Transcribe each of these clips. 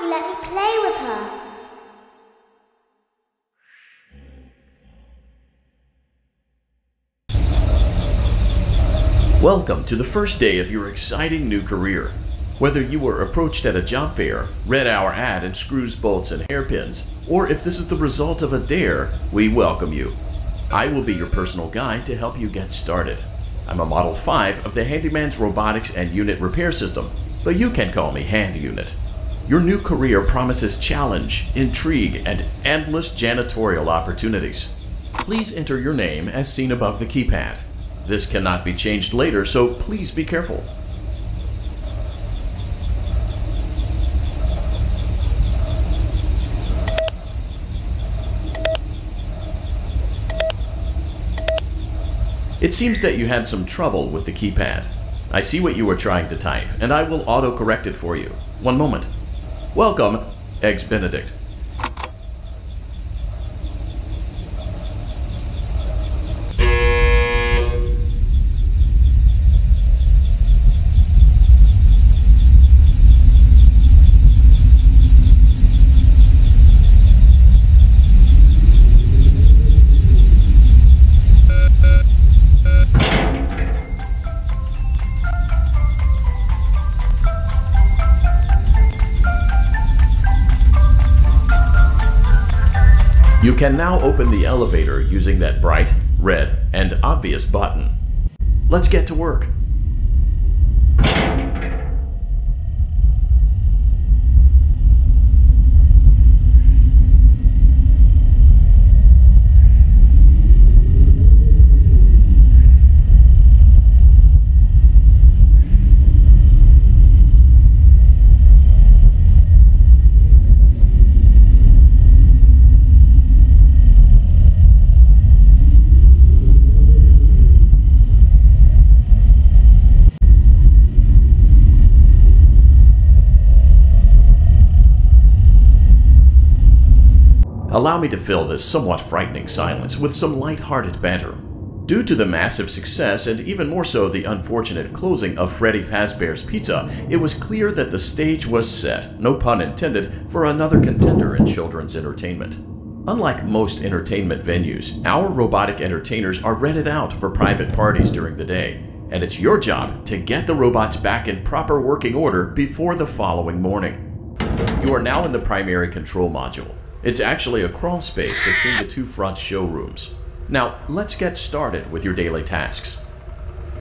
you let me play with her? Welcome to the first day of your exciting new career. Whether you were approached at a job fair, read our ad in screws, bolts, and hairpins, or if this is the result of a dare, we welcome you. I will be your personal guide to help you get started. I'm a Model 5 of the Handyman's Robotics and Unit Repair System, but you can call me Hand Unit. Your new career promises challenge, intrigue, and endless janitorial opportunities. Please enter your name as seen above the keypad. This cannot be changed later, so please be careful. It seems that you had some trouble with the keypad. I see what you were trying to type, and I will auto-correct it for you. One moment. Welcome, Eggs Benedict. You can now open the elevator using that bright, red, and obvious button. Let's get to work. Allow me to fill this somewhat frightening silence with some light-hearted banter. Due to the massive success, and even more so the unfortunate closing of Freddy Fazbear's Pizza, it was clear that the stage was set, no pun intended, for another contender in children's entertainment. Unlike most entertainment venues, our robotic entertainers are rented out for private parties during the day, and it's your job to get the robots back in proper working order before the following morning. You are now in the primary control module. It's actually a crawl space between the two front showrooms. Now, let's get started with your daily tasks.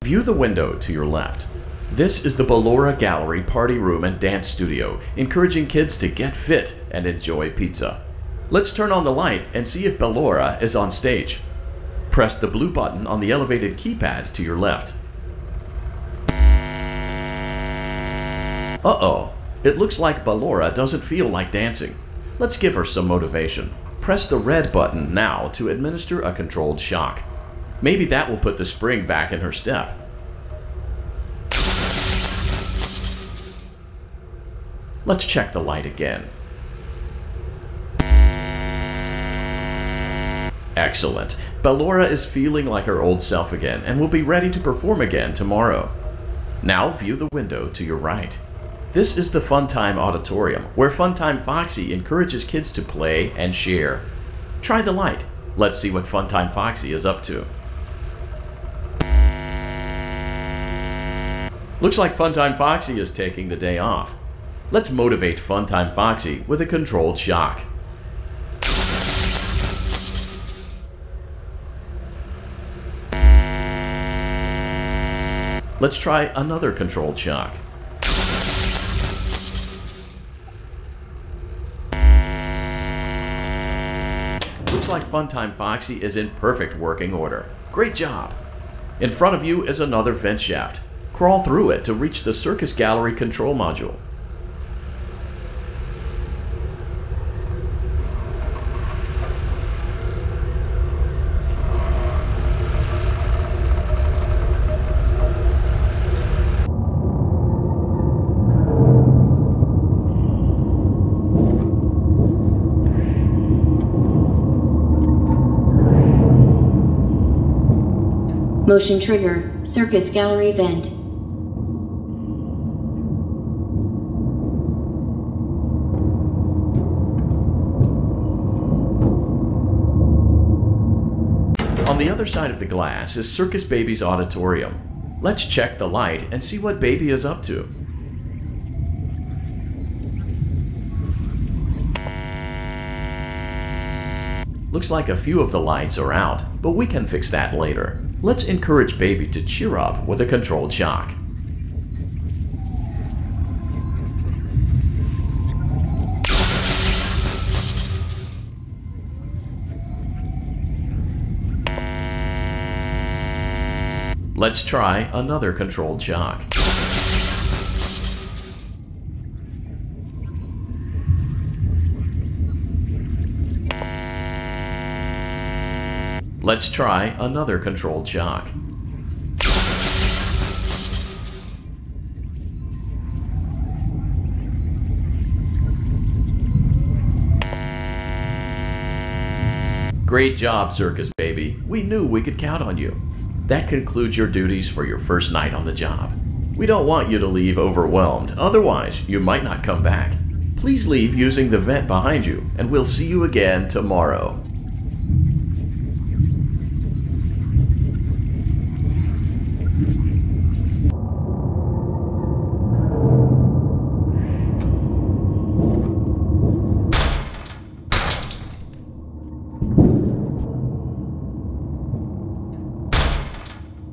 View the window to your left. This is the Ballora Gallery Party Room and Dance Studio, encouraging kids to get fit and enjoy pizza. Let's turn on the light and see if Ballora is on stage. Press the blue button on the elevated keypad to your left. Uh-oh, it looks like Ballora doesn't feel like dancing. Let's give her some motivation. Press the red button now to administer a controlled shock. Maybe that will put the spring back in her step. Let's check the light again. Excellent. Ballora is feeling like her old self again and will be ready to perform again tomorrow. Now view the window to your right. This is the Funtime Auditorium, where Funtime Foxy encourages kids to play and share. Try the light. Let's see what Funtime Foxy is up to. Looks like Funtime Foxy is taking the day off. Let's motivate Funtime Foxy with a controlled shock. Let's try another controlled shock. Looks like Funtime Foxy is in perfect working order. Great job! In front of you is another vent shaft. Crawl through it to reach the Circus Gallery control module. Motion trigger, Circus Gallery vent. On the other side of the glass is Circus Baby's auditorium. Let's check the light and see what Baby is up to. Looks like a few of the lights are out, but we can fix that later. Let's encourage Baby to cheer up with a controlled shock. Let's try another controlled shock. Let's try another controlled shock. Great job, Circus Baby. We knew we could count on you. That concludes your duties for your first night on the job. We don't want you to leave overwhelmed, otherwise you might not come back. Please leave using the vent behind you, and we'll see you again tomorrow.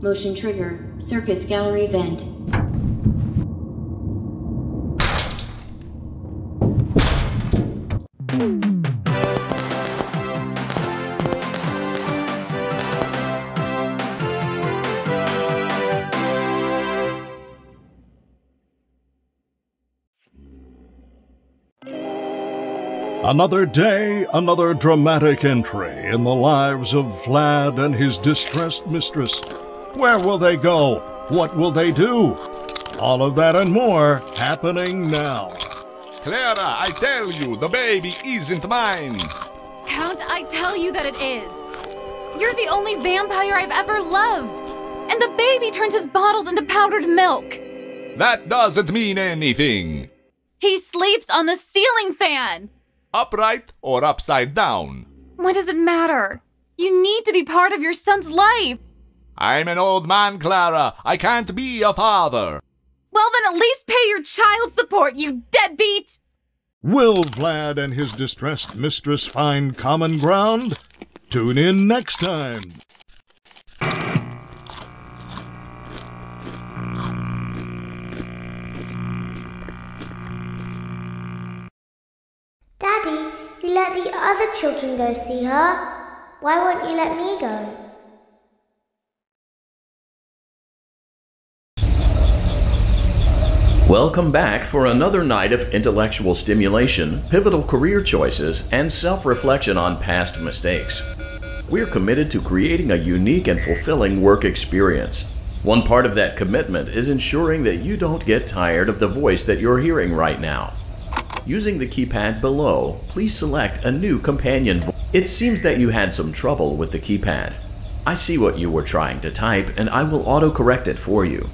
Motion trigger. Circus gallery vent. Another day, another dramatic entry in the lives of Vlad and his distressed mistress. Where will they go? What will they do? All of that and more happening now. Clara, I tell you, the baby isn't mine. Count, I tell you that it is. You're the only vampire I've ever loved. And the baby turns his bottles into powdered milk. That doesn't mean anything. He sleeps on the ceiling fan. Upright or upside down? What does it matter? You need to be part of your son's life. I'm an old man, Clara. I can't be a father. Well, then at least pay your child support, you deadbeat! Will Vlad and his distressed mistress find common ground? Tune in next time. Daddy, you let the other children go see her. Why won't you let me go? Welcome back for another night of intellectual stimulation, pivotal career choices, and self-reflection on past mistakes. We're committed to creating a unique and fulfilling work experience. One part of that commitment is ensuring that you don't get tired of the voice that you're hearing right now. Using the keypad below, please select a new companion voice. It seems that you had some trouble with the keypad. I see what you were trying to type, and I will autocorrect it for you.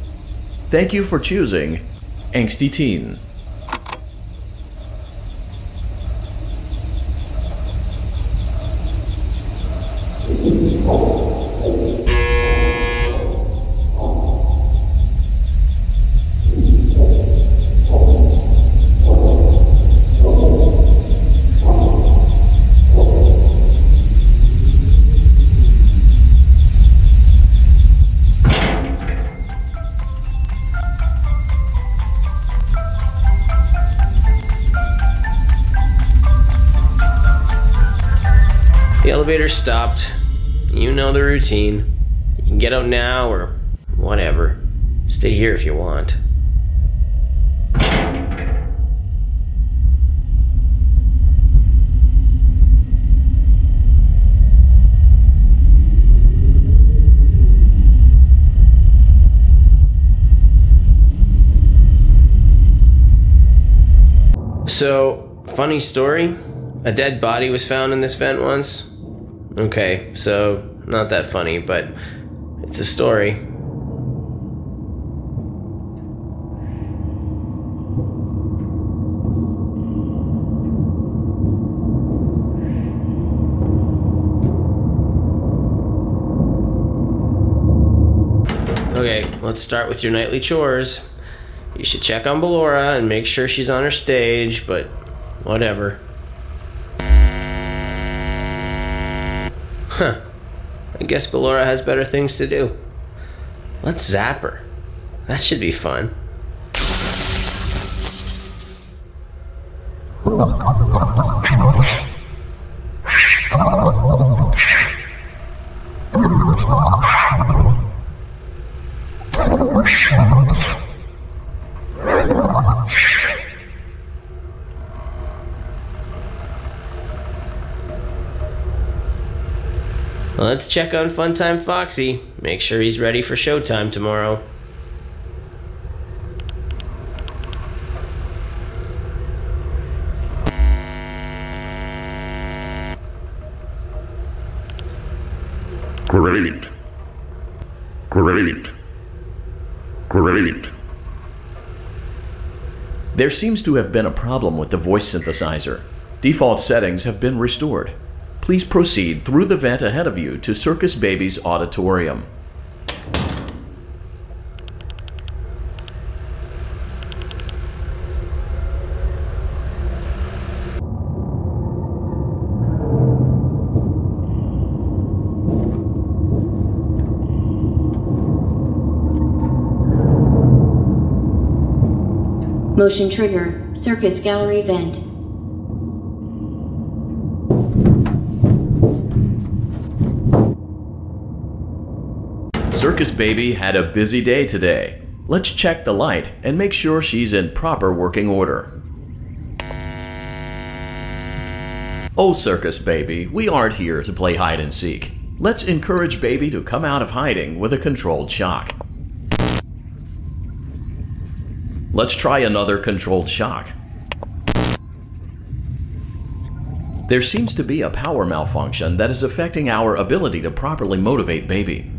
Thank you for choosing Angsty Teen. The elevator stopped. You know the routine. You can get out now or whatever. Stay here if you want. So, funny story. A dead body was found in this vent once. Okay, so not that funny, but it's a story. Okay, let's start with your nightly chores. You should check on Ballora and make sure she's on her stage, but whatever. Huh. I guess Ballora has better things to do. Let's zap her. That should be fun. Let's check on Funtime Foxy. Make sure he's ready for showtime tomorrow. Great. Great. Great. There seems to have been a problem with the voice synthesizer. Default settings have been restored. Please proceed through the vent ahead of you to Circus Baby's auditorium. Motion trigger. Circus gallery vent. Circus Baby had a busy day today. Let's check the light and make sure she's in proper working order. Oh, Circus Baby, we aren't here to play hide and seek. Let's encourage Baby to come out of hiding with a controlled shock. Let's try another controlled shock. There seems to be a power malfunction that is affecting our ability to properly motivate Baby.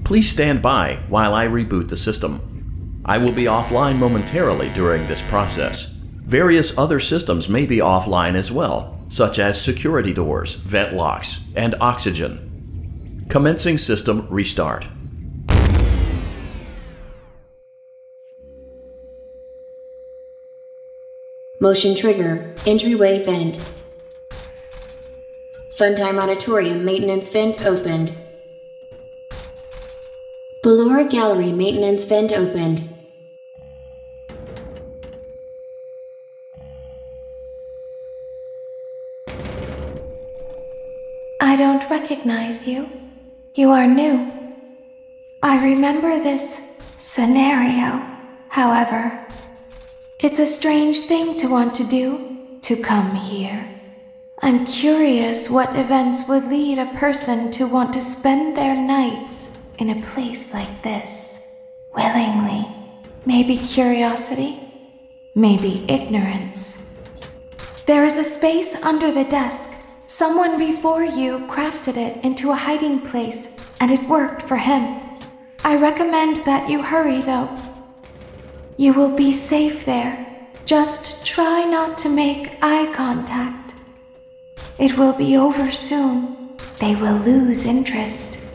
Please stand by while I reboot the system. I will be offline momentarily during this process. Various other systems may be offline as well, such as security doors, vent locks, and oxygen. Commencing system restart. Motion trigger. Entryway vent. Funtime auditorium maintenance vent opened. Ballora gallery maintenance vent opened. I don't recognize you. You are new. I remember this scenario, however. It's a strange thing to want to do, to come here. I'm curious what events would lead a person to want to spend their nights in a place like this, willingly. Maybe curiosity, maybe ignorance. There is a space under the desk. Someone before you crafted it into a hiding place, and it worked for him. I recommend that you hurry, though. You will be safe there. Just try not to make eye contact. It will be over soon. They will lose interest.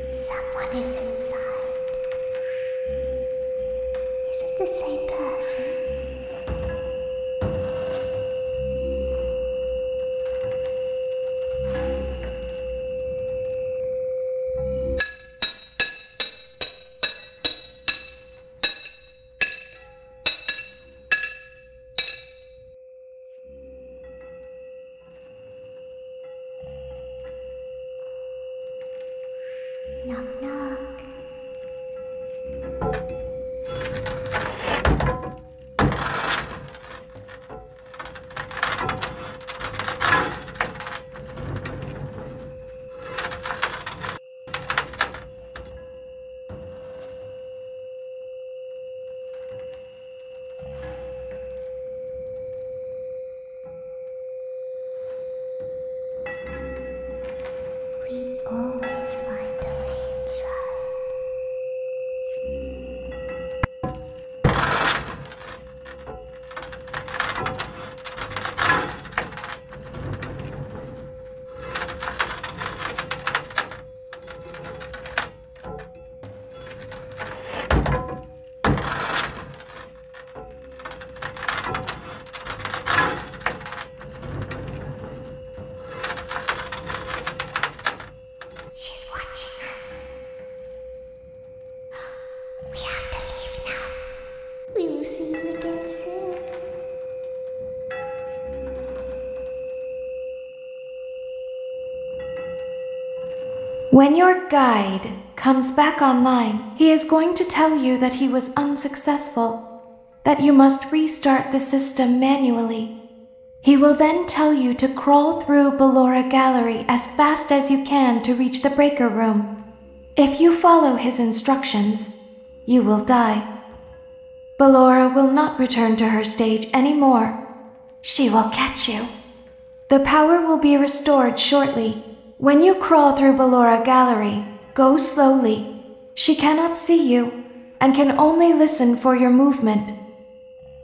Someone is inside. Is it the same person? Knock, knock. We always find a way inside. She's watching us. We have to leave now. We will see you again soon. When your guide comes back online, he is going to tell you that he was unsuccessful, that you must restart the system manually. He will then tell you to crawl through Ballora Gallery as fast as you can to reach the breaker room. If you follow his instructions, you will die. Ballora will not return to her stage anymore. She will catch you. The power will be restored shortly. When you crawl through Ballora Gallery, go slowly. She cannot see you and can only listen for your movement.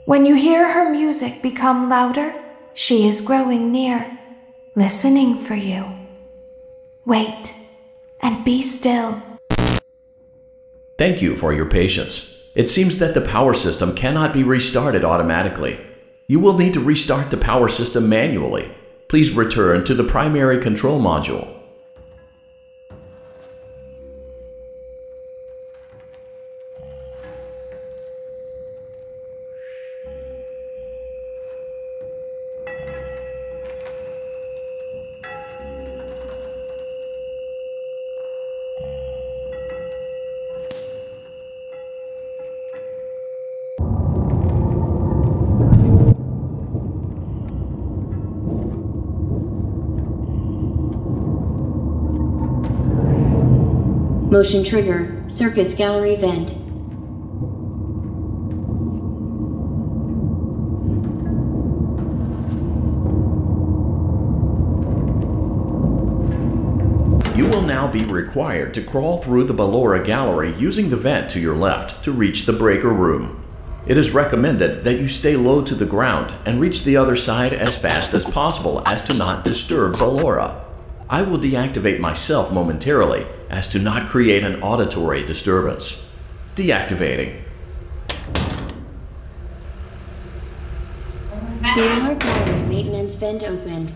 When you hear her music become louder, she is growing near, listening for you. Wait and be still. Thank you for your patience. It seems that the power system cannot be restarted automatically. You will need to restart the power system manually. Please return to the primary control module. Motion trigger, circus gallery vent. You will now be required to crawl through the Ballora Gallery using the vent to your left to reach the breaker room. It is recommended that you stay low to the ground and reach the other side as fast as possible as to not disturb Ballora. I will deactivate myself momentarily as to not create an auditory disturbance. Deactivating. Ballora gallery maintenance vent opened.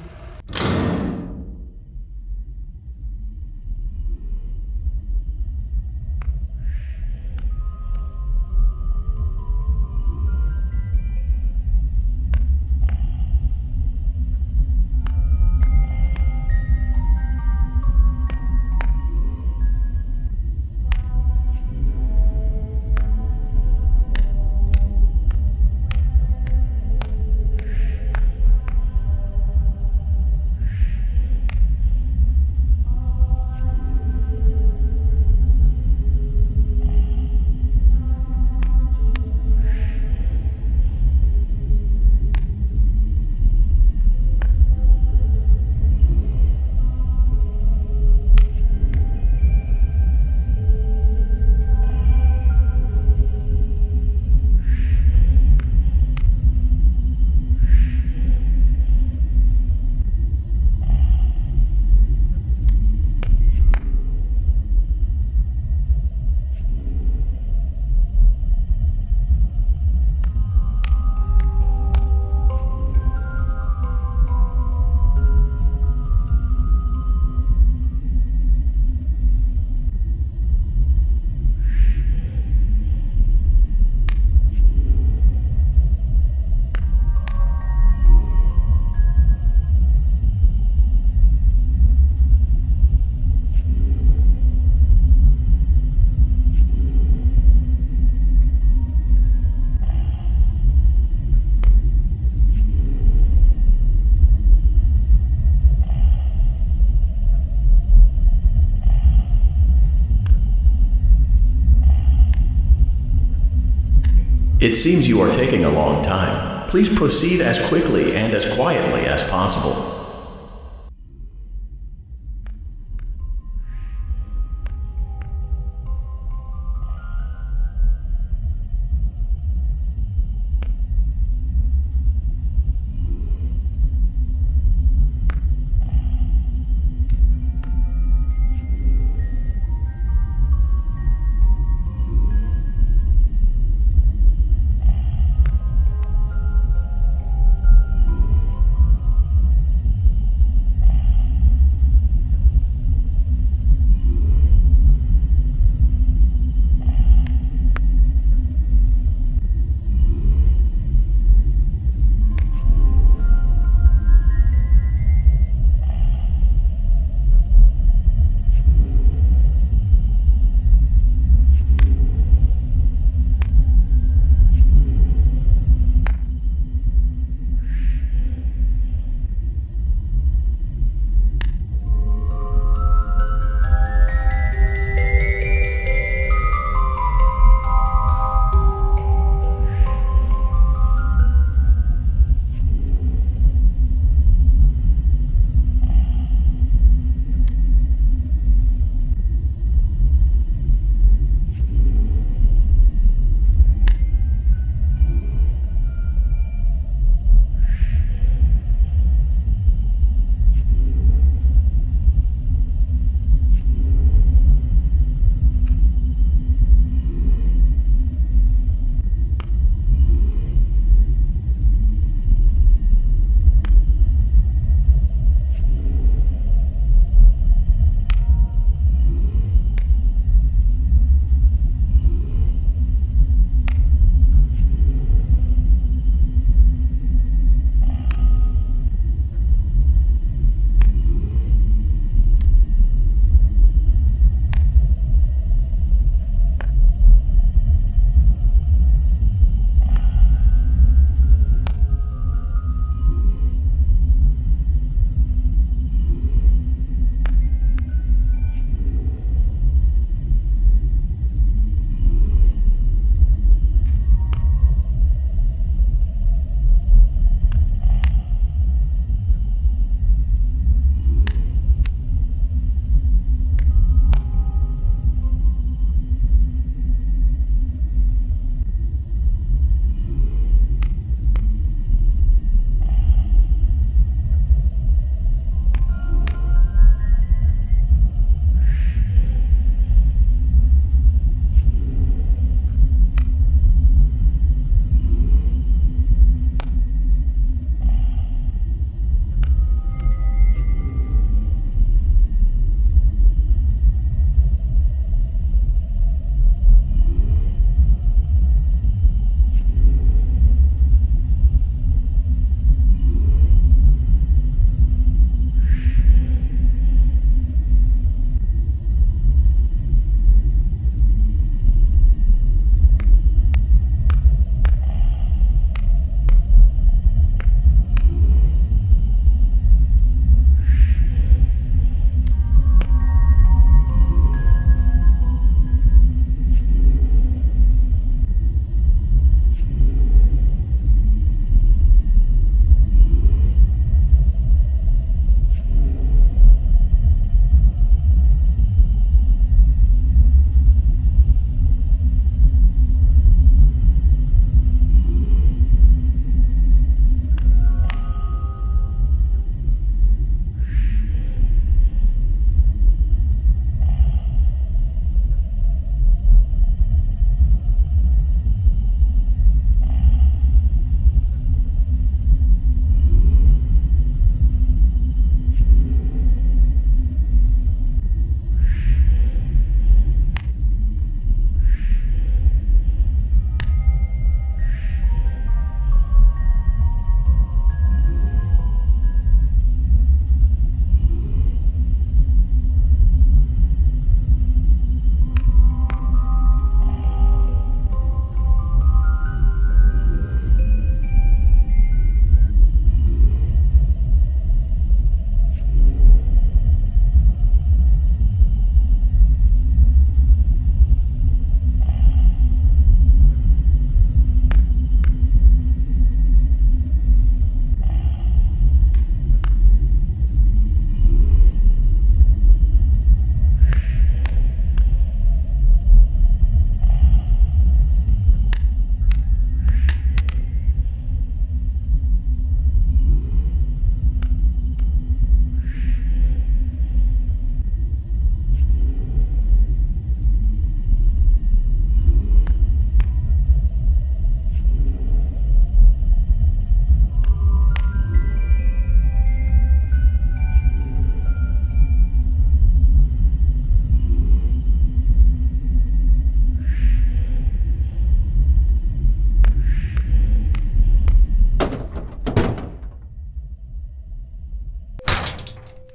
It seems you are taking a long time. Please proceed as quickly and as quietly as possible.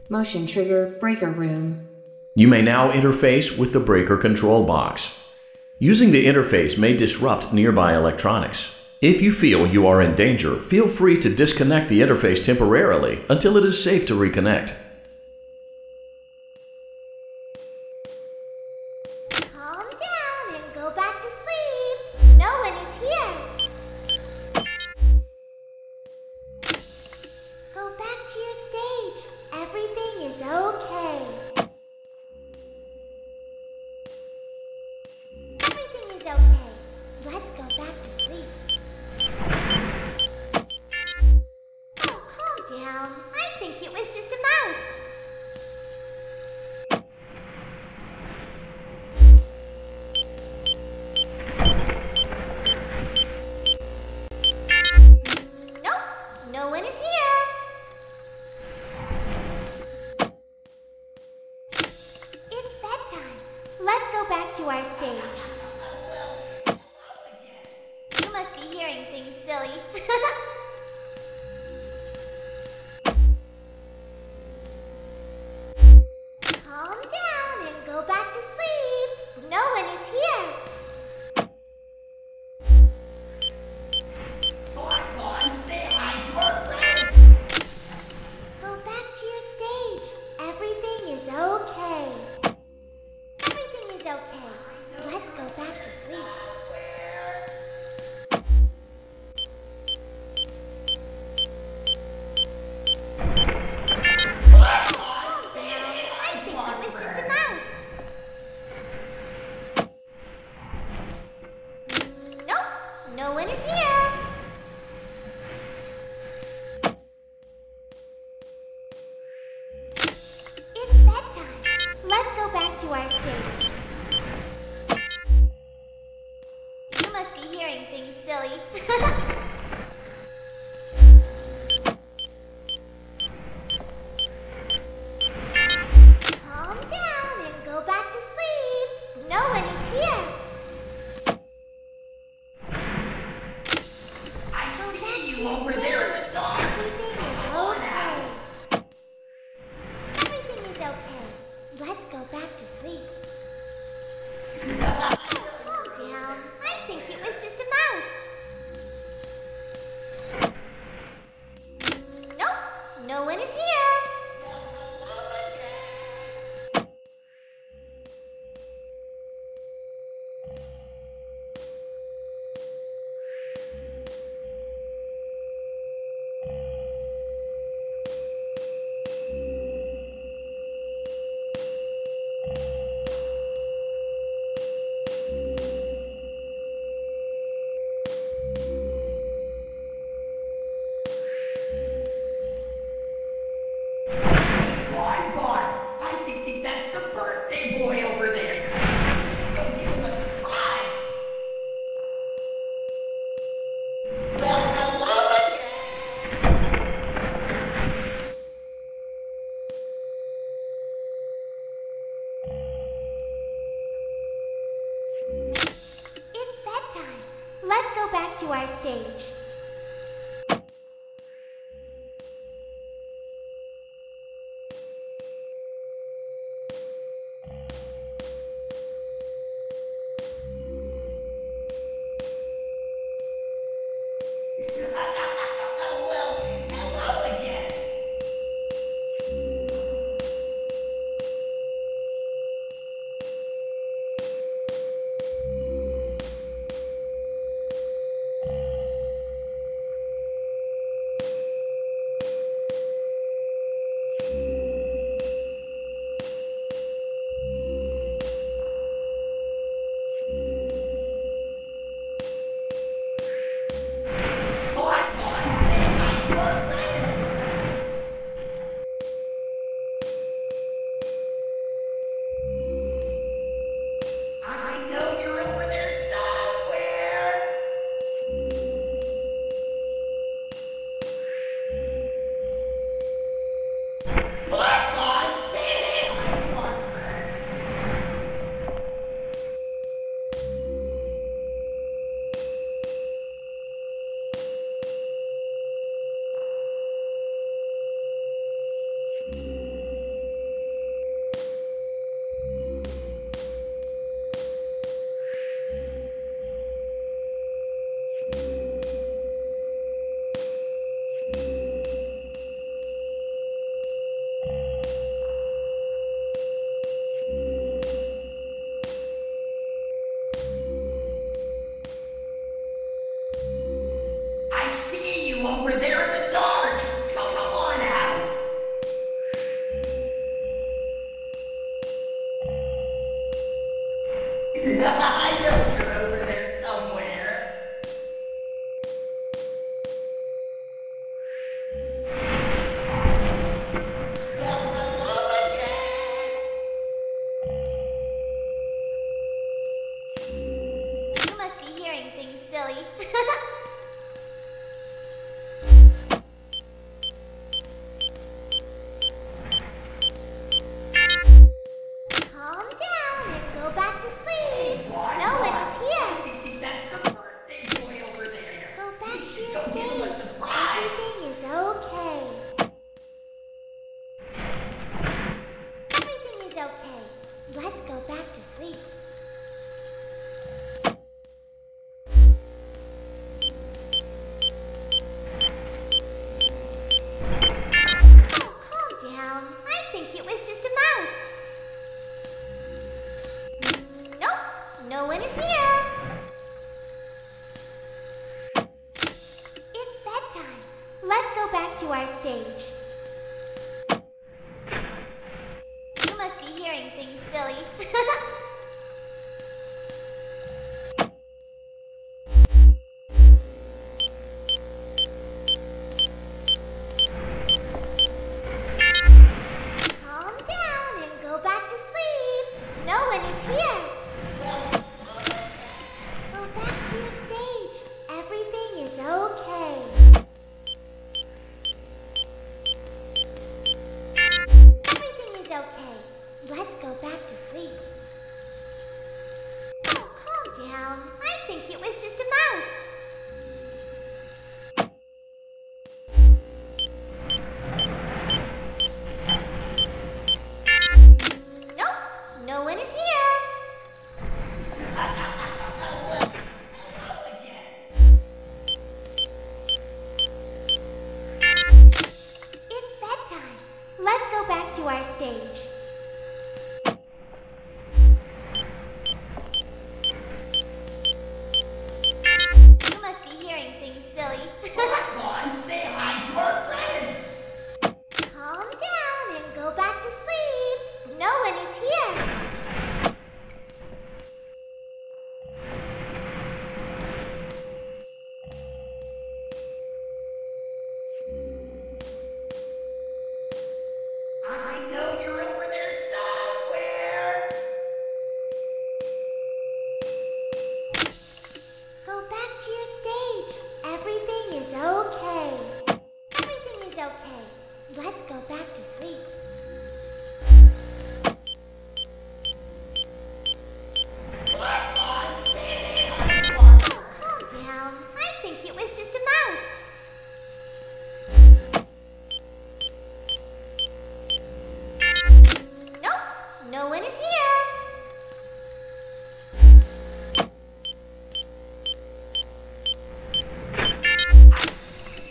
Motion trigger breaker room. You may now interface with the breaker control box. Using the interface may disrupt nearby electronics. If you feel you are in danger, feel free to disconnect the interface temporarily until it is safe to reconnect. Calm down and go back to sleep. No one is here. Go back to your stage. Everything is okay. Everything is okay. Let's go back to sleep. Oh, calm down. I think it was just a mouse. Nope, no one is here. It's bedtime. Let's go back to our stage. You must be hearing things, silly. Calm down and go back to sleep. No one is here. Go back to your stage. Everything is okay. Everything is okay. Let's go back to sleep. Calm down. I think it was just a mouse. Nope, no one is here. It's bedtime. Let's go back to our stage. You must be hearing things, silly. Calm down and go back to sleep. No one is here. I see you over there in the dark. Everything is okay. Everything is okay. Let's go back to sleep. Calm down. I think it was just a mouse. Nope, no one is here. It's bedtime. Let's go back to our stage. I know you're over there somewhere. Well, hello again. You must be hearing things, silly. Calm down and go back to sleep. No one is here. That's the birthday boy over there. Go back to your Go give him a stage. surprise. Everything is okay. Everything is okay. Let's go back to sleep. Oh, calm down. I think it was just a mouse. Nope, no one is here. It's bedtime. Let's go back to our stage. You must be hearing things, silly. Calm down and go back to sleep. No one is here. Go back to your stage. Everything is okay. Everything is okay. Let's go back to sleep. Oh, calm down. I think it was just a mouse. Nope, no one is here. It's bedtime. Let's go back to our stage. You must be hearing things, silly. Come on, say hi to our friends. Calm down and go back to sleep. No one is here. I know you're over there somewhere. Go back to your stage. Everything is okay. Everything is okay. Let's go back to sleep. Oh, calm down. I think it was just a mouse. Nope, no one is here.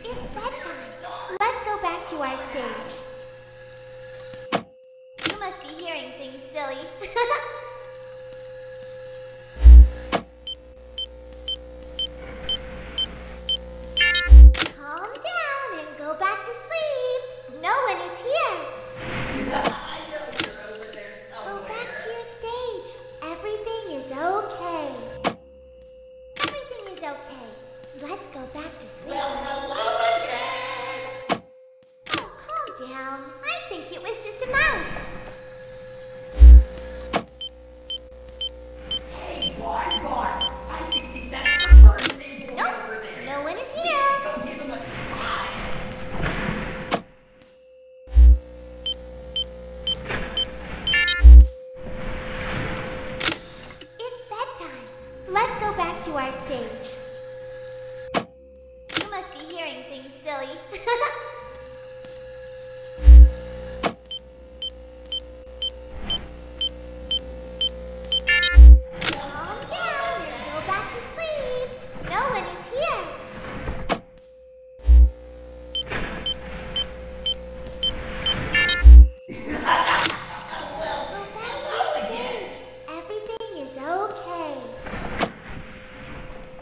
It's bedtime. Let's go back to our stage. You must be hearing things, silly. Calm down and go back to sleep. No one is here. I know you're over there Go somewhere. back to your stage. Everything is okay. Everything is okay. Let's go back to sleep. Well, hello again. Oh, calm down. I think it was just a mouse. Hey, Barn. I think that's the birthday boy Nope, over there. no one is here. Go give him a surprise. It's bedtime. Let's go back to our stage. You must be hearing things, silly. Calm down and go back to sleep. No one is here. Go back to your stage. Everything is okay.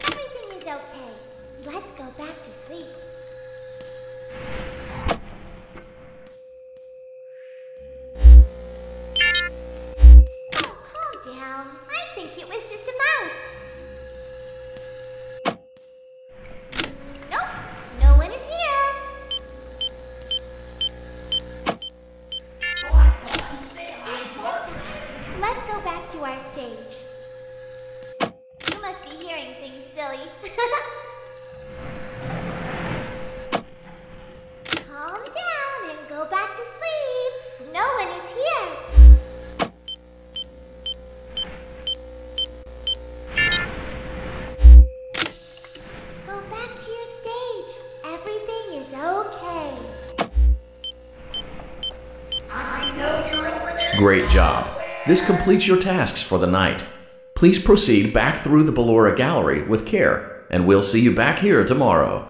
Everything Great job. This completes your tasks for the night. Please proceed back through the Ballora Gallery with care, and we'll see you back here tomorrow.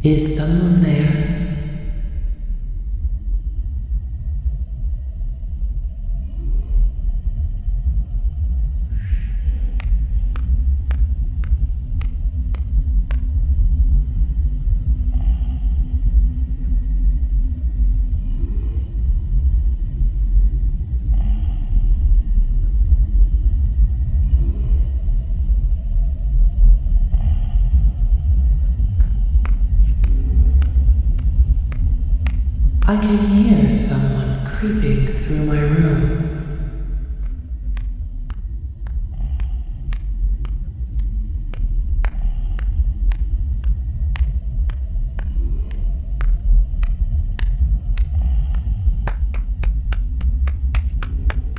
Is someone there? I can hear someone creeping through my room.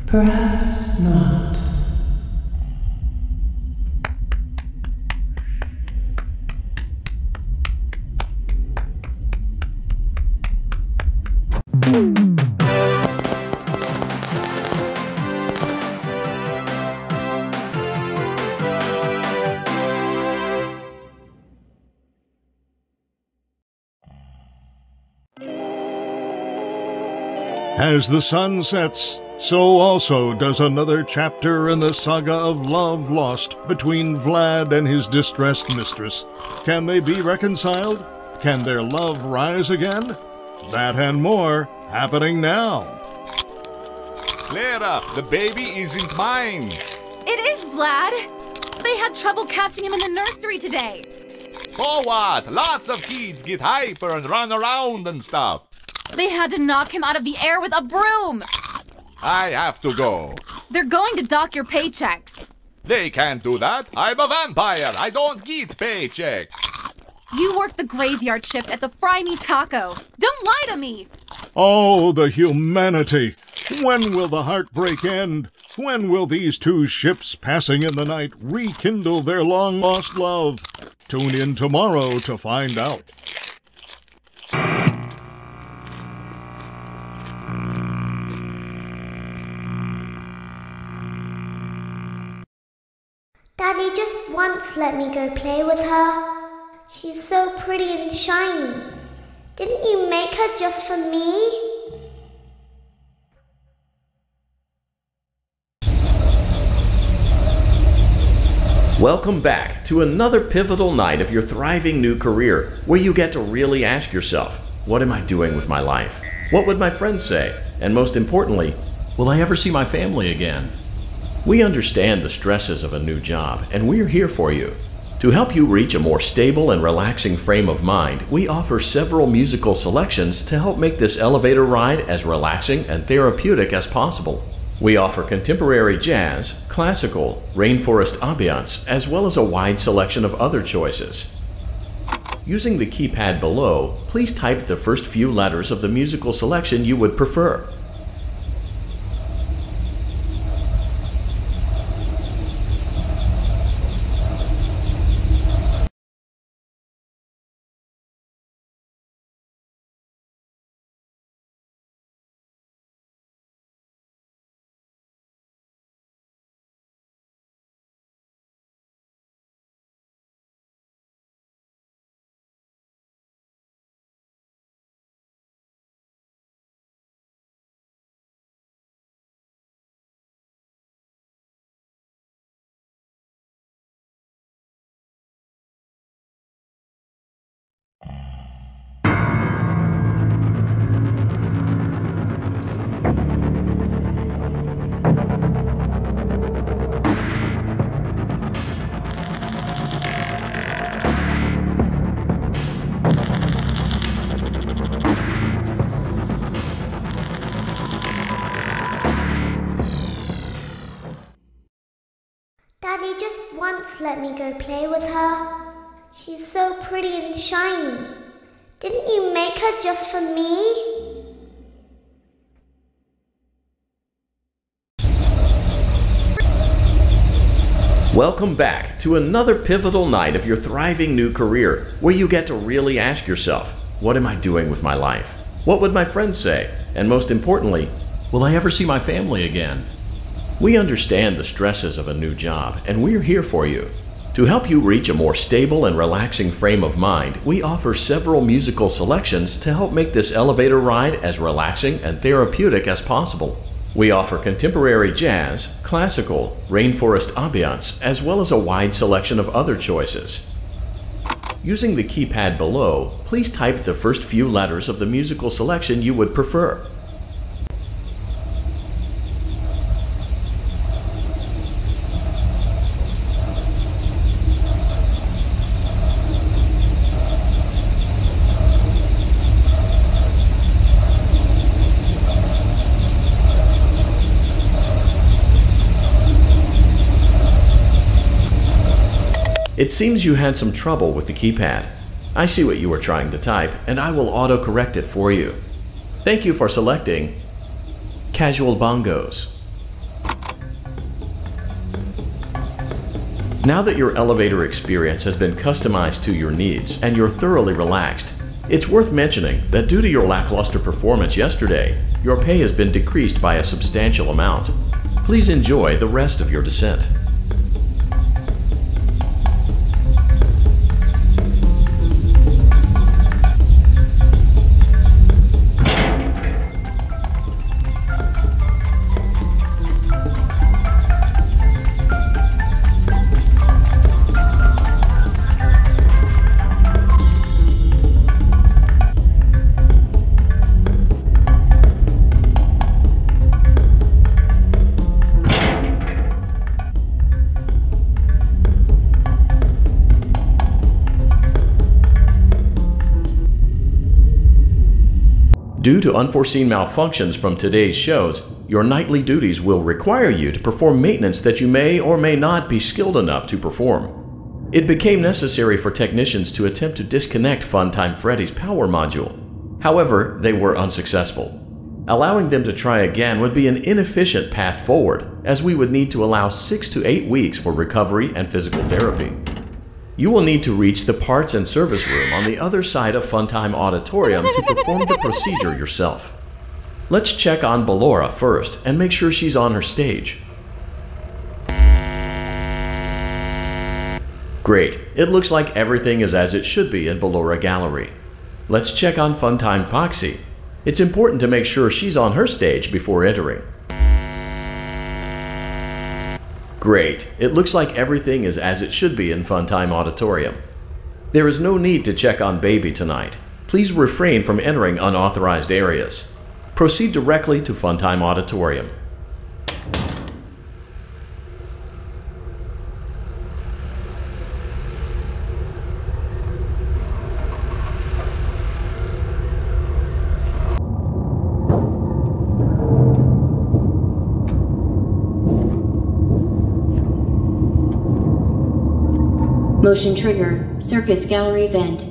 Perhaps not. As the sun sets, so also does another chapter in the saga of love lost between Vlad and his distressed mistress. Can they be reconciled? Can their love rise again? That and more happening now. Clara, the baby isn't mine. It is Vlad. They had trouble catching him in the nursery today. So what? Lots of kids get hyper and run around and stuff. They had to knock him out of the air with a broom. I have to go. They're going to dock your paychecks. They can't do that. I'm a vampire. I don't get paychecks. You work the graveyard shift at the Fry Me Taco. Don't lie to me. Oh, the humanity! When will the heartbreak end? When will these two ships passing in the night rekindle their long-lost love? Tune in tomorrow to find out. Daddy just once let me go play with her. She's so pretty and shiny. Didn't you make her just for me? Welcome back to another pivotal night of your thriving new career, where you get to really ask yourself, what am I doing with my life? What would my friends say? And most importantly, will I ever see my family again? We understand the stresses of a new job, and we're here for you. To help you reach a more stable and relaxing frame of mind, we offer several musical selections to help make this elevator ride as relaxing and therapeutic as possible. We offer contemporary jazz, classical, rainforest ambiance, as well as a wide selection of other choices. Using the keypad below, please type the first few letters of the musical selection you would prefer. Daddy just once let me go play with her. She's so pretty and shiny. Didn't you make her just for me? Welcome back to another pivotal night of your thriving new career, where you get to really ask yourself, what am I doing with my life? What would my friends say? And most importantly, will I ever see my family again? We understand the stresses of a new job, and we're here for you. To help you reach a more stable and relaxing frame of mind, we offer several musical selections to help make this elevator ride as relaxing and therapeutic as possible. We offer contemporary jazz, classical, rainforest ambiance, as well as a wide selection of other choices. Using the keypad below, please type the first few letters of the musical selection you would prefer. It seems you had some trouble with the keypad. I see what you were trying to type, and I will auto-correct it for you. Thank you for selecting Casual Bongos. Now that your elevator experience has been customized to your needs and you're thoroughly relaxed, it's worth mentioning that due to your lackluster performance yesterday, your pay has been decreased by a substantial amount. Please enjoy the rest of your descent. Due to unforeseen malfunctions from today's shows, your nightly duties will require you to perform maintenance that you may or may not be skilled enough to perform. It became necessary for technicians to attempt to disconnect Funtime Freddy's power module. However, they were unsuccessful. Allowing them to try again would be an inefficient path forward, as we would need to allow 6 to 8 weeks for recovery and physical therapy. You will need to reach the parts and service room on the other side of Funtime Auditorium to perform the procedure yourself. Let's check on Ballora first and make sure she's on her stage. Great, it looks like everything is as it should be in Ballora Gallery. Let's check on Funtime Foxy. It's important to make sure she's on her stage before entering. Great, it looks like everything is as it should be in Funtime Auditorium. There is no need to check on Baby tonight. Please refrain from entering unauthorized areas. Proceed directly to Funtime Auditorium. Motion trigger, circus gallery vent.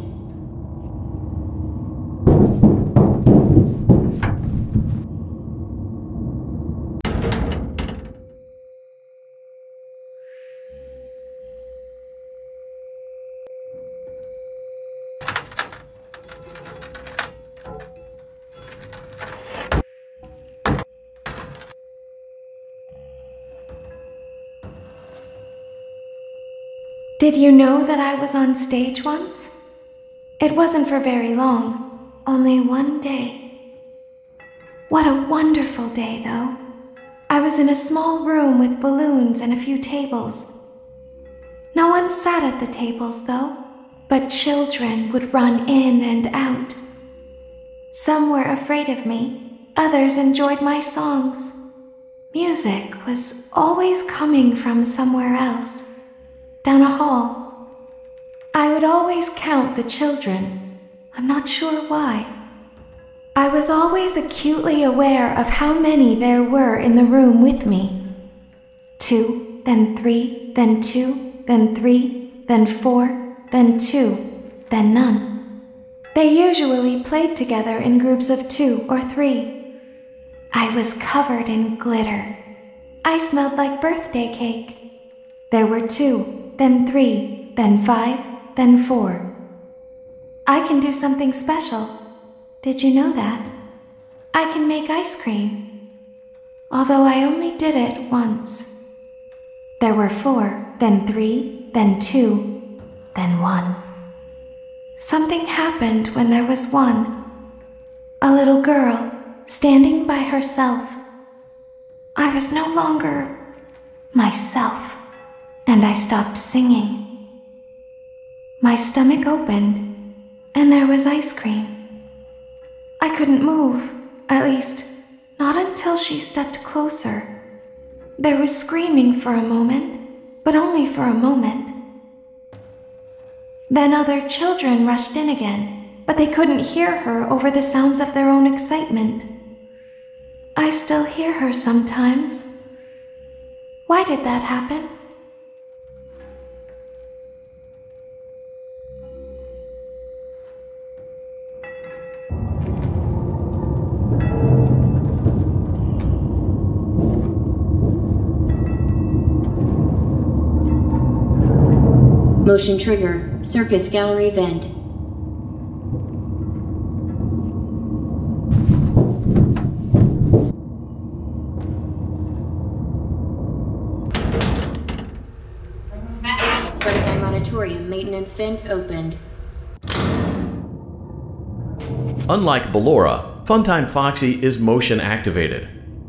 Did you know that I was on stage once? It wasn't for very long, only one day. What a wonderful day, though. I was in a small room with balloons and a few tables. No one sat at the tables, though, but children would run in and out. Some were afraid of me, others enjoyed my songs. Music was always coming from somewhere else. Down a hall. I would always count the children. I'm not sure why. I was always acutely aware of how many there were in the room with me. 2, then 3, then 2, then 3, then 4, then 2, then none. They usually played together in groups of 2 or 3. I was covered in glitter. I smelled like birthday cake. There were 2, then 3, then 5, then 4. I can do something special. Did you know that? I can make ice cream. Although I only did it once. There were 4, then 3, then 2, then 1. Something happened when there was 1. A little girl standing by herself. I was no longer myself, and I stopped singing. My stomach opened, and there was ice cream. I couldn't move, at least, not until she stepped closer. There was screaming for a moment, but only for a moment. Then other children rushed in again, but they couldn't hear her over the sounds of their own excitement. I still hear her sometimes. Why did that happen? Motion trigger, circus gallery vent. Fredheim Auditorium maintenance vent opened. Unlike Ballora, Funtime Foxy is motion activated.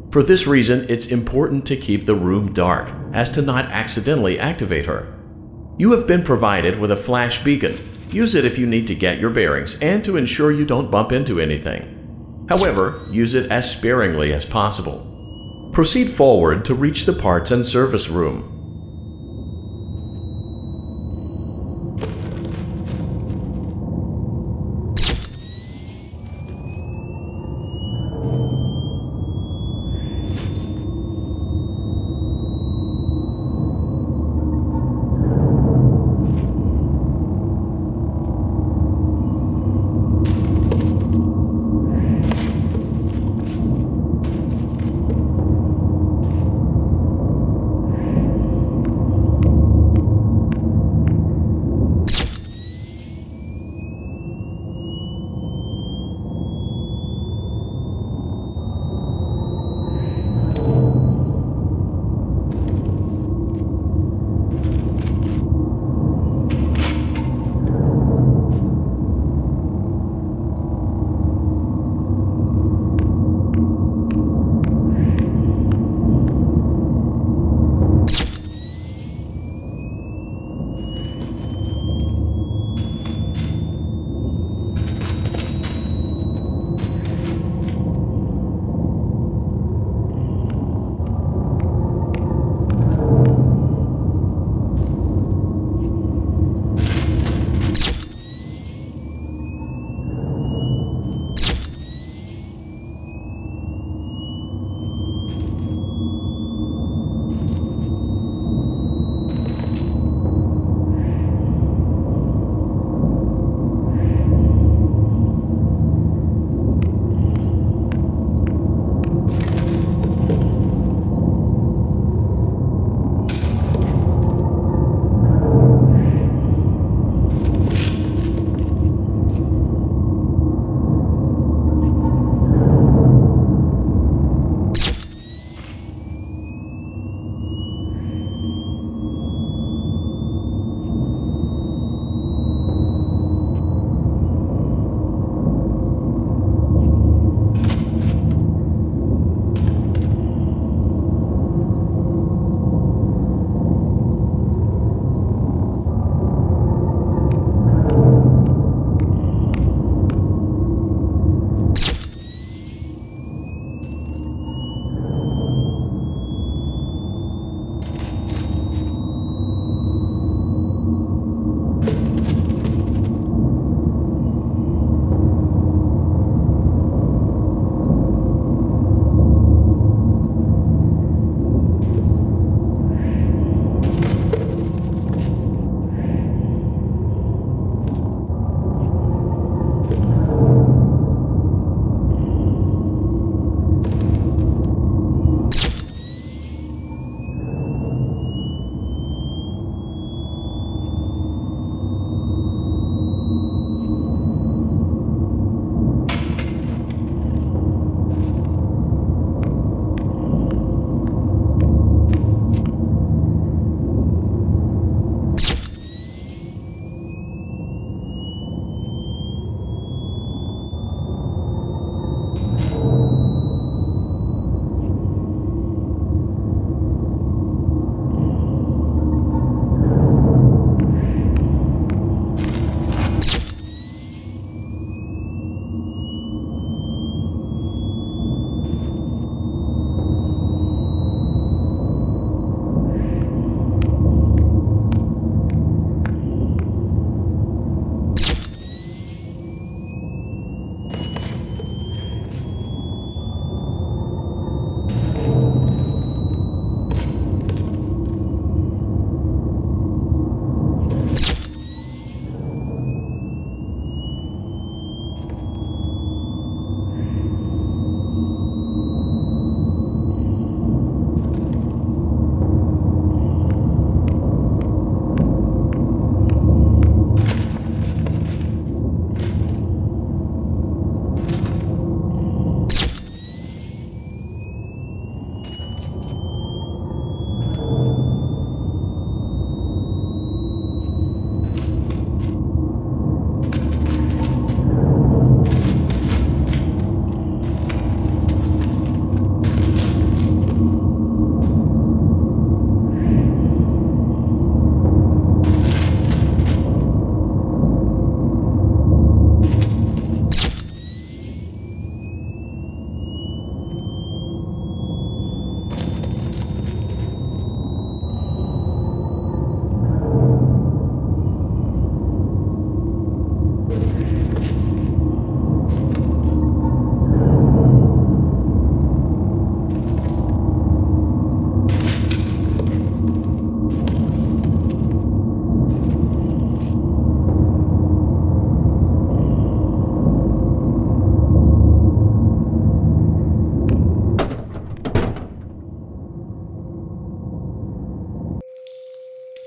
For this reason, it's important to keep the room dark, as to not accidentally activate her. You have been provided with a flash beacon. Use it if you need to get your bearings and to ensure you don't bump into anything. However, use it as sparingly as possible. Proceed forward to reach the parts and service room.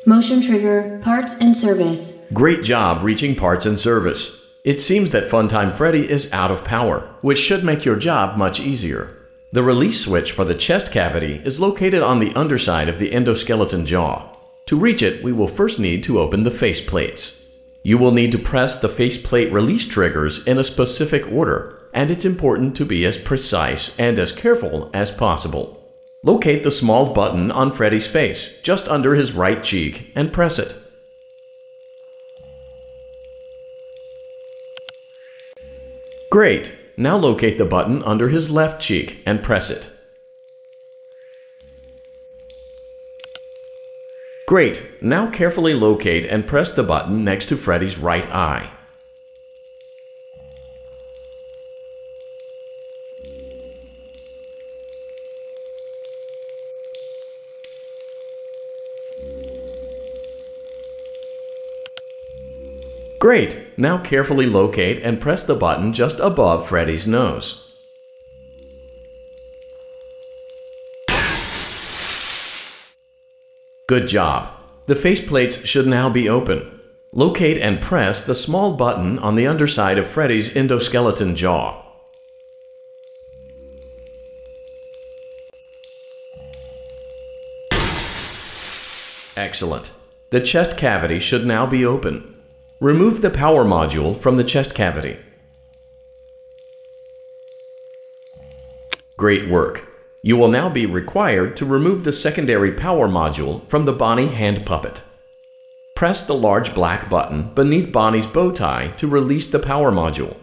Motion trigger, parts and service. Great job reaching parts and service. It seems that Funtime Freddy is out of power, which should make your job much easier. The release switch for the chest cavity is located on the underside of the endoskeleton jaw. To reach it, we will first need to open the faceplates. You will need to press the faceplate release triggers in a specific order, and it's important to be as precise and as careful as possible. Locate the small button on Freddy's face, just under his right cheek, and press it. Great! Now locate the button under his left cheek and press it. Great! Now carefully locate and press the button next to Freddy's right eye. Great! Now carefully locate and press the button just above Freddy's nose. Good job! The faceplates should now be open. Locate and press the small button on the underside of Freddy's endoskeleton jaw. Excellent! The chest cavity should now be open. Remove the power module from the chest cavity. Great work! You will now be required to remove the secondary power module from the Bonnie hand puppet. Press the large black button beneath Bonnie's bow tie to release the power module.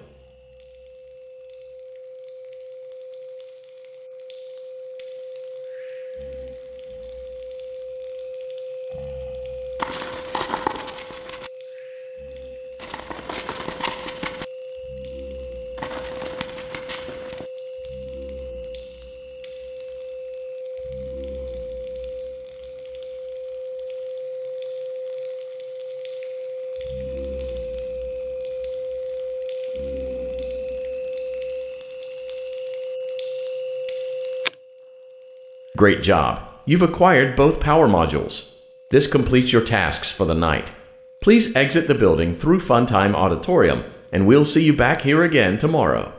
Great job! You've acquired both power modules. This completes your tasks for the night. Please exit the building through Funtime Auditorium, and we'll see you back here again tomorrow.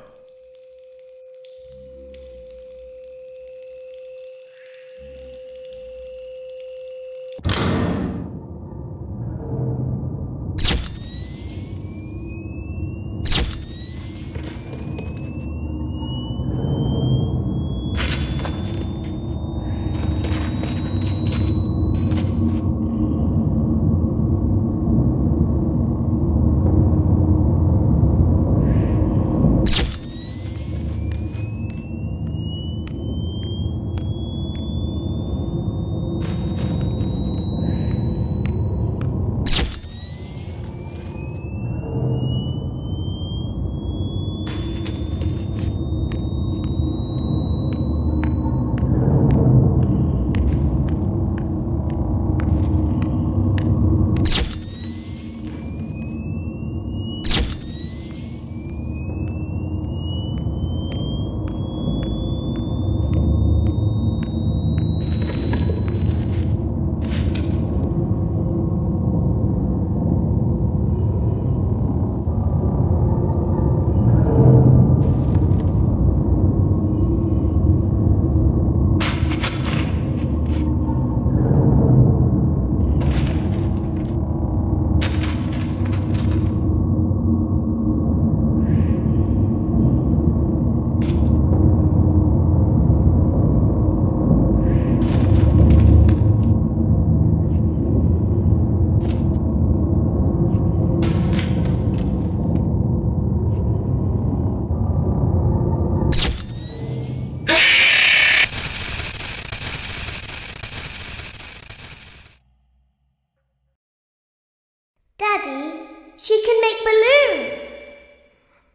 Daddy, she can make balloons.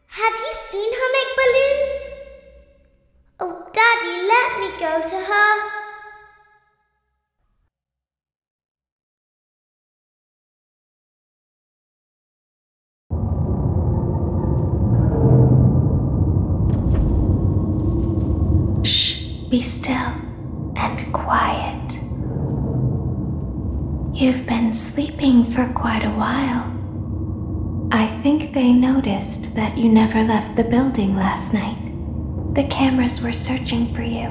Have you seen her make balloons? Oh, Daddy, let me go to her. Shh, be still and quiet. You've been sleeping for quite a while. I think they noticed that you never left the building last night. The cameras were searching for you,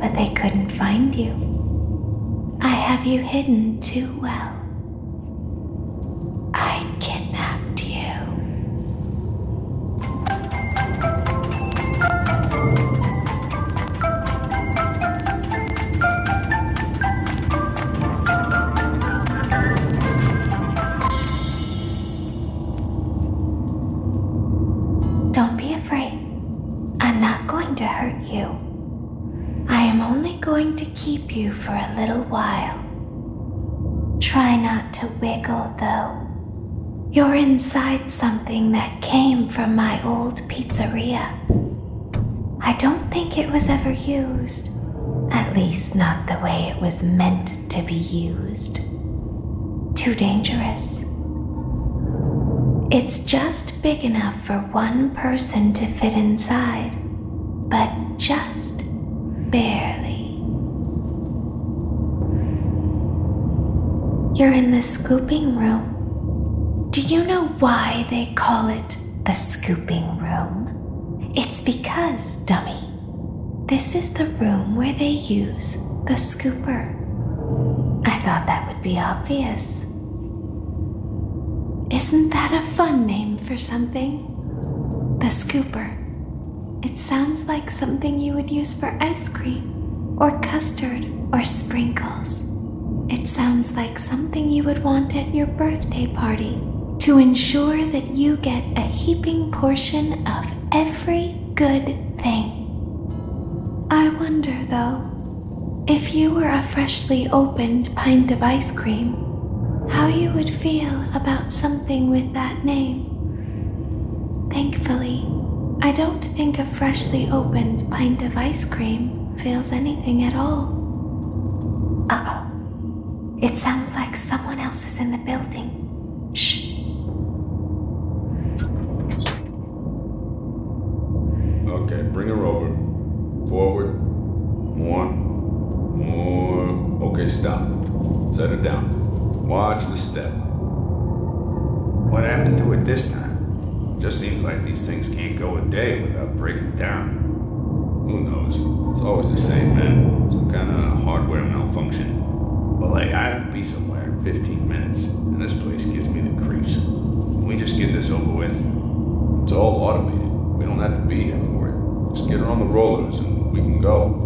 but they couldn't find you. I have you hidden too well. I kidnapped you. Don't be afraid. I'm not going to hurt you. I am only going to keep you for a little while. Try not to wiggle, though. You're inside something that came from my old pizzeria. I don't think it was ever used. At least not the way it was meant to be used. Too dangerous. It's just big enough for one person to fit inside, but just barely. You're in the scooping room. Do you know why they call it the scooping room? It's because, dummy, this is the room where they use the scooper. I thought that would be obvious. Isn't that a fun name for something? The scooper. It sounds like something you would use for ice cream, or custard, or sprinkles. It sounds like something you would want at your birthday party to ensure that you get a heaping portion of every good thing. I wonder, though, if you were a freshly opened pint of ice cream, how you would feel about something with that name. Thankfully, I don't think a freshly opened pint of ice cream feels anything at all. Uh-oh. It sounds like someone else is in the building. Shh. Okay, bring her over. Forward. More. Okay, stop. Set her down. Watch the step. What happened to it this time? Just seems like these things can't go a day without breaking down. Who knows? It's always the same, man. Some kind of hardware malfunction. But like, I have to be somewhere in 15 minutes, and this place gives me the creeps. Can we just get this over with? It's all automated. We don't have to be here for it. Just get her on the rollers and we can go.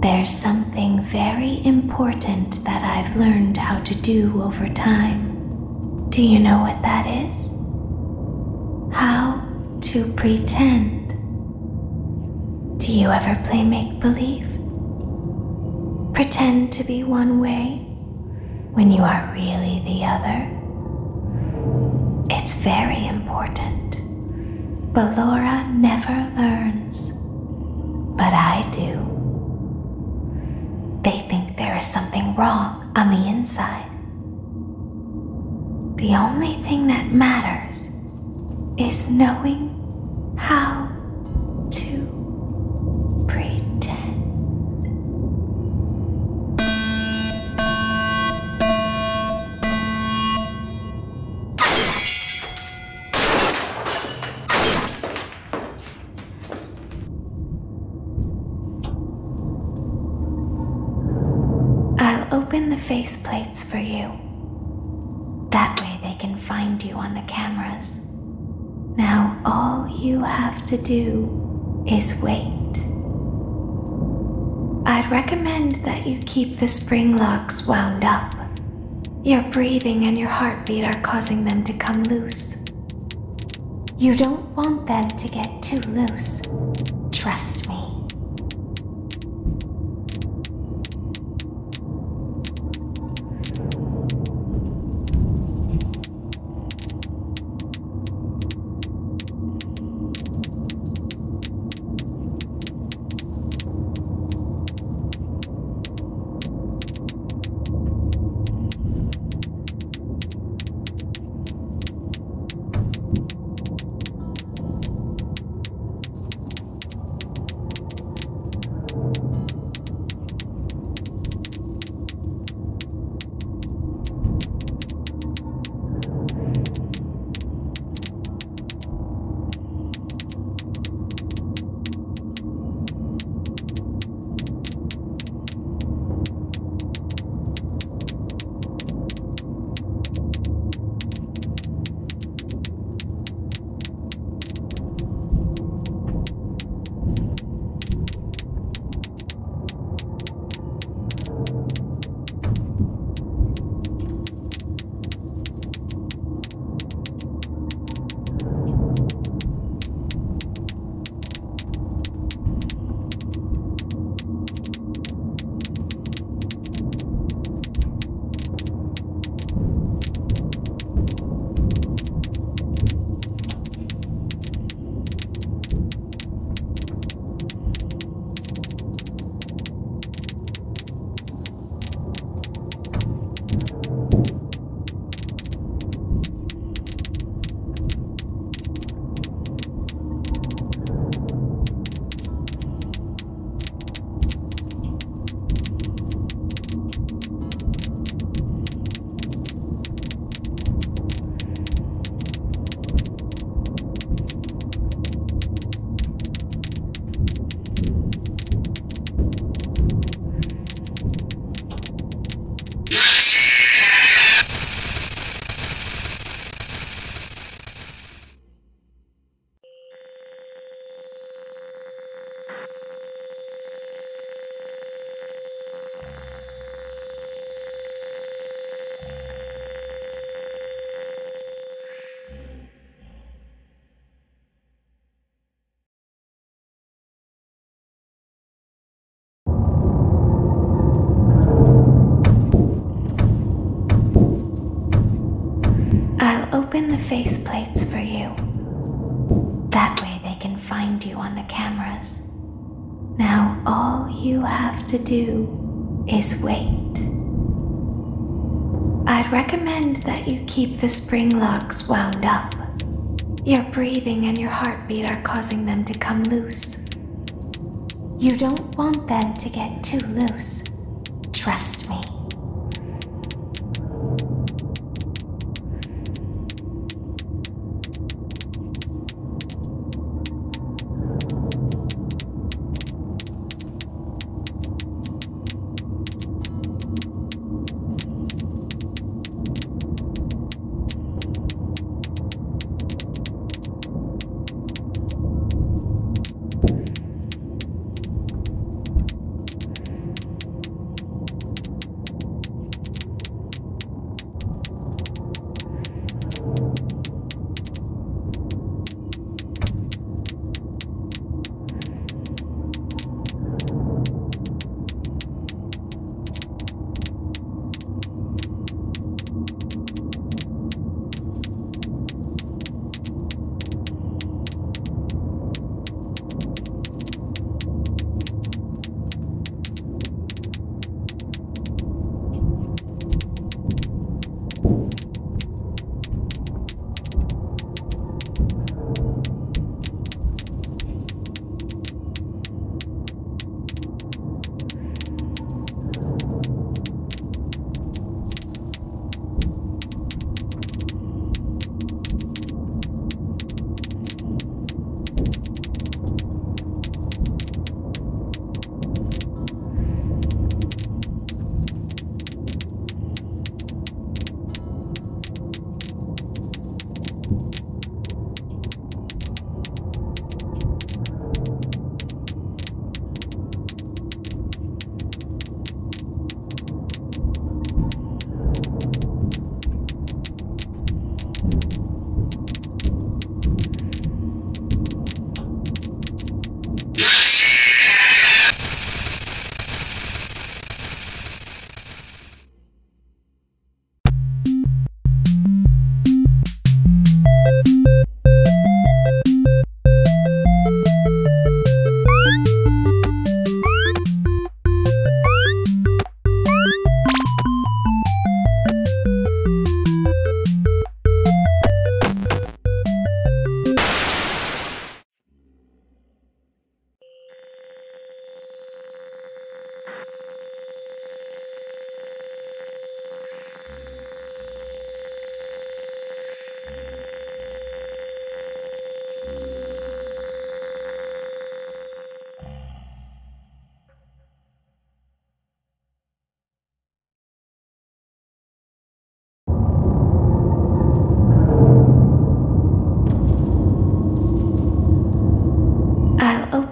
There's something very important that I've learned how to do over time. Do you know what that is? How to pretend. Do you ever play make-believe? Pretend to be one way when you are really the other. It's very important. But Laura never learns. But I do. They think there is something wrong on the inside. The only thing that matters is knowing how to pretend. Open the faceplates for you. That way they can find you on the cameras. Now all you have to do is wait. I'd recommend that you keep the spring locks wound up. Your breathing and your heartbeat are causing them to come loose. You don't want them to get too loose. Trust me. Open the faceplates for you. That way they can find you on the cameras. Now all you have to do is wait. I'd recommend that you keep the spring locks wound up. Your breathing and your heartbeat are causing them to come loose. You don't want them to get too loose. Trust me.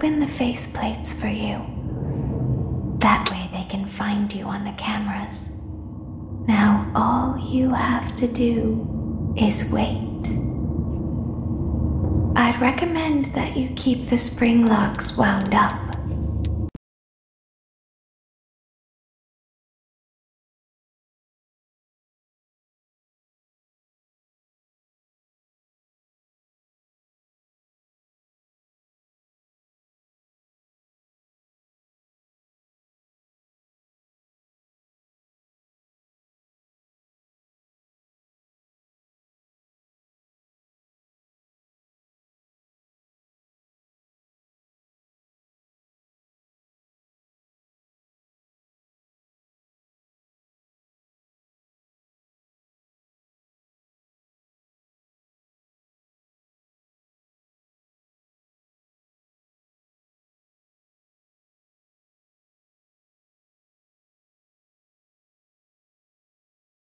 open the faceplates for you. That way they can find you on the cameras. Now all you have to do is wait. I'd recommend that you keep the spring locks wound up.